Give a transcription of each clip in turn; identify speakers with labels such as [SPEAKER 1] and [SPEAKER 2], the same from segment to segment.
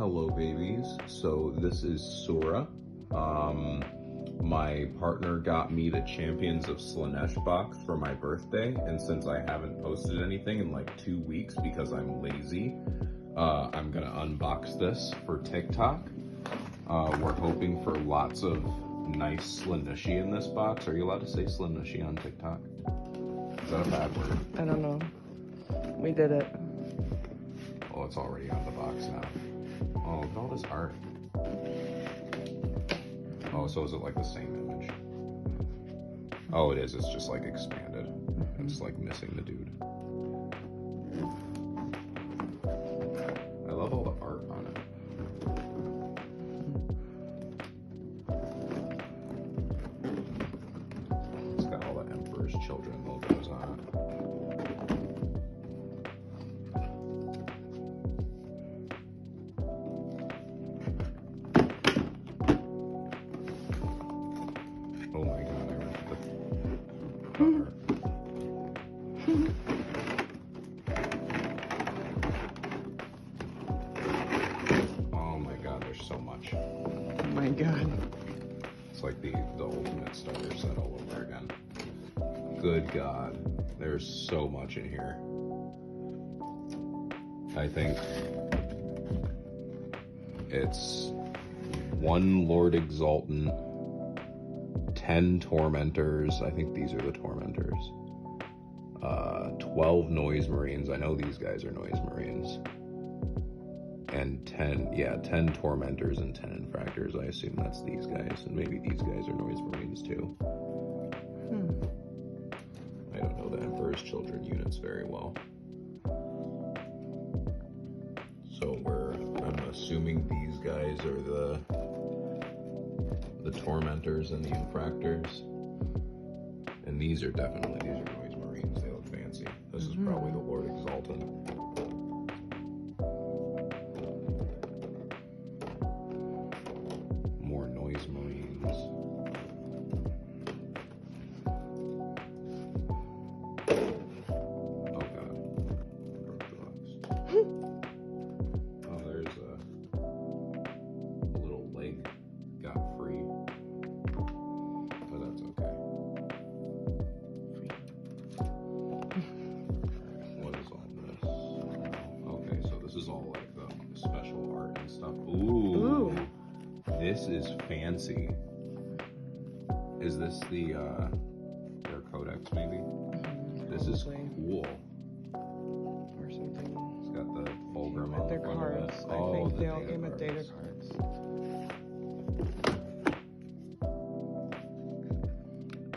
[SPEAKER 1] Hello babies, so this is Sura. My partner got me the Champions of Slaanesh box for my birthday, and since I haven't posted anything in like 2 weeks because I'm lazy, I'm gonna unbox this for TikTok. We're hoping for lots of nice Slaneshi in this box. Are you allowed to say Slaneshi on TikTok? Is that a bad word?
[SPEAKER 2] I don't know. We did it.
[SPEAKER 1] Oh, it's already on the box now. Oh, look at all this art. Oh, so is it like the same image? Oh, it is. It's just like expanded. It's like missing the dude. I love all the art on it. It's got all the Emperor's Children logos on it. Oh my god, I ripped the cover. Oh my god, there's so much.
[SPEAKER 2] Oh my god.
[SPEAKER 1] It's like the ultimate starter set all over again. Good god, there's so much in here. I think it's 1 Lord Exaltant, 10 Tormentors. I think these are the Tormentors. 12 Noise Marines. I know these guys are Noise Marines. And 10 Tormentors and 10 Infractors. I assume that's these guys. And maybe these guys are Noise Marines too. I don't know the Emperor's Children units very well. So I'm assuming these guys are the Tormentors and the Infractors. And these are Noise Marines. They look fancy. This is probably the Lord Exaltant. More Noise Marines. Oh god. Oh, there's a little leg got free. But that's okay. What is all this? Okay, so this is all like the special art and stuff. Ooh. This is fancy. Is this their codex maybe? This is cool.
[SPEAKER 2] Or something.
[SPEAKER 1] It's got the fulcrum on
[SPEAKER 2] Their
[SPEAKER 1] the front
[SPEAKER 2] cards.
[SPEAKER 1] of it.
[SPEAKER 2] I think they all came with data cards.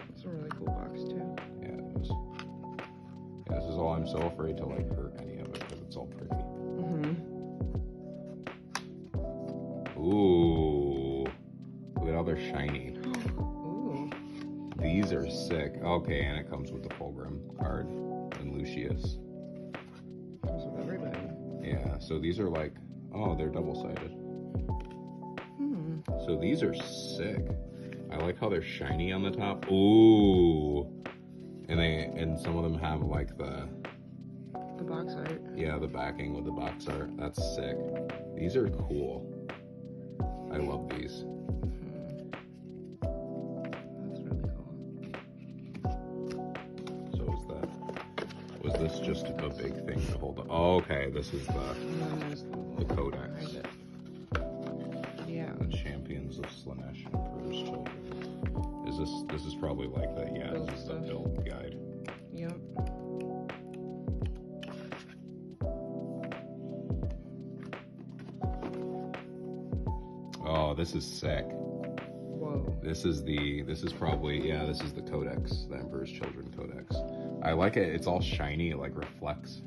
[SPEAKER 2] It's a really cool box too.
[SPEAKER 1] Yeah, it is. Yeah, this is all. I'm so afraid to like hurt any of it because it's all pretty. Ooh, look at how they're shiny.
[SPEAKER 2] Ooh.
[SPEAKER 1] These are sick. Okay, and it comes with the Fulgrim card and Lucius.
[SPEAKER 2] Comes with everybody.
[SPEAKER 1] Yeah, so these are like, oh, they're double-sided. So these are sick. I like how they're shiny on the top. Ooh, and some of them have like the
[SPEAKER 2] box art.
[SPEAKER 1] Yeah, the backing with the box art. That's sick. These are cool. I love these.
[SPEAKER 2] That's really cool.
[SPEAKER 1] So was this just a big thing to hold on? Oh, okay, this is the codex.
[SPEAKER 2] Yeah.
[SPEAKER 1] The Champions of Slaanesh, Emperor's Children. This is probably like the, yeah,
[SPEAKER 2] Build
[SPEAKER 1] this is the
[SPEAKER 2] stuff.
[SPEAKER 1] build guide.
[SPEAKER 2] Yep.
[SPEAKER 1] Oh, this is sick.
[SPEAKER 2] Whoa.
[SPEAKER 1] This is probably, yeah, this is the codex, the Emperor's Children codex. I like it. It's all shiny. It like reflects.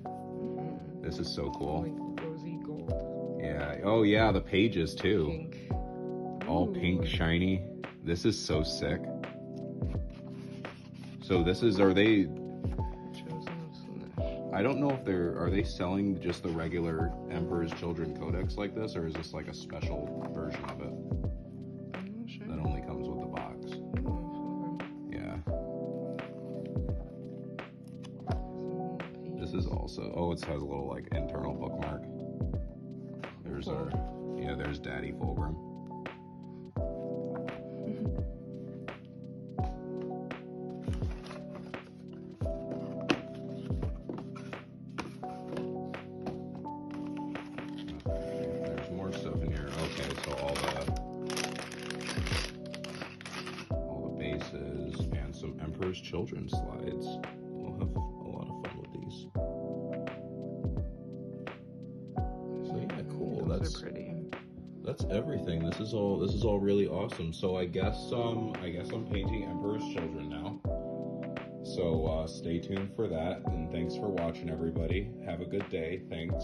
[SPEAKER 1] This is so cool.
[SPEAKER 2] Like rosy gold.
[SPEAKER 1] Yeah. Oh yeah, the pages too.
[SPEAKER 2] Pink.
[SPEAKER 1] All
[SPEAKER 2] Ooh.
[SPEAKER 1] pink, shiny. This is so sick. So this is, are they,
[SPEAKER 2] Chosen of Slanesh.
[SPEAKER 1] I don't know if are they selling just the regular Emperor's Children codex like this, or is this like a special version of it
[SPEAKER 2] I'm not sure.
[SPEAKER 1] that only comes with the box? Yeah. This is also, oh, it has a little like internal bookmark. There's our There's Daddy Fulgrim. There's more stuff in here. Okay, so all the bases and some Emperor's Children slides. We'll have a lot of fun with these. So yeah, cool.
[SPEAKER 2] Those are pretty.
[SPEAKER 1] That's everything. This is all really awesome. So I guess I'm painting Emperor's Children now. So stay tuned for that, and thanks for watching, everybody. Have a good day. Thanks.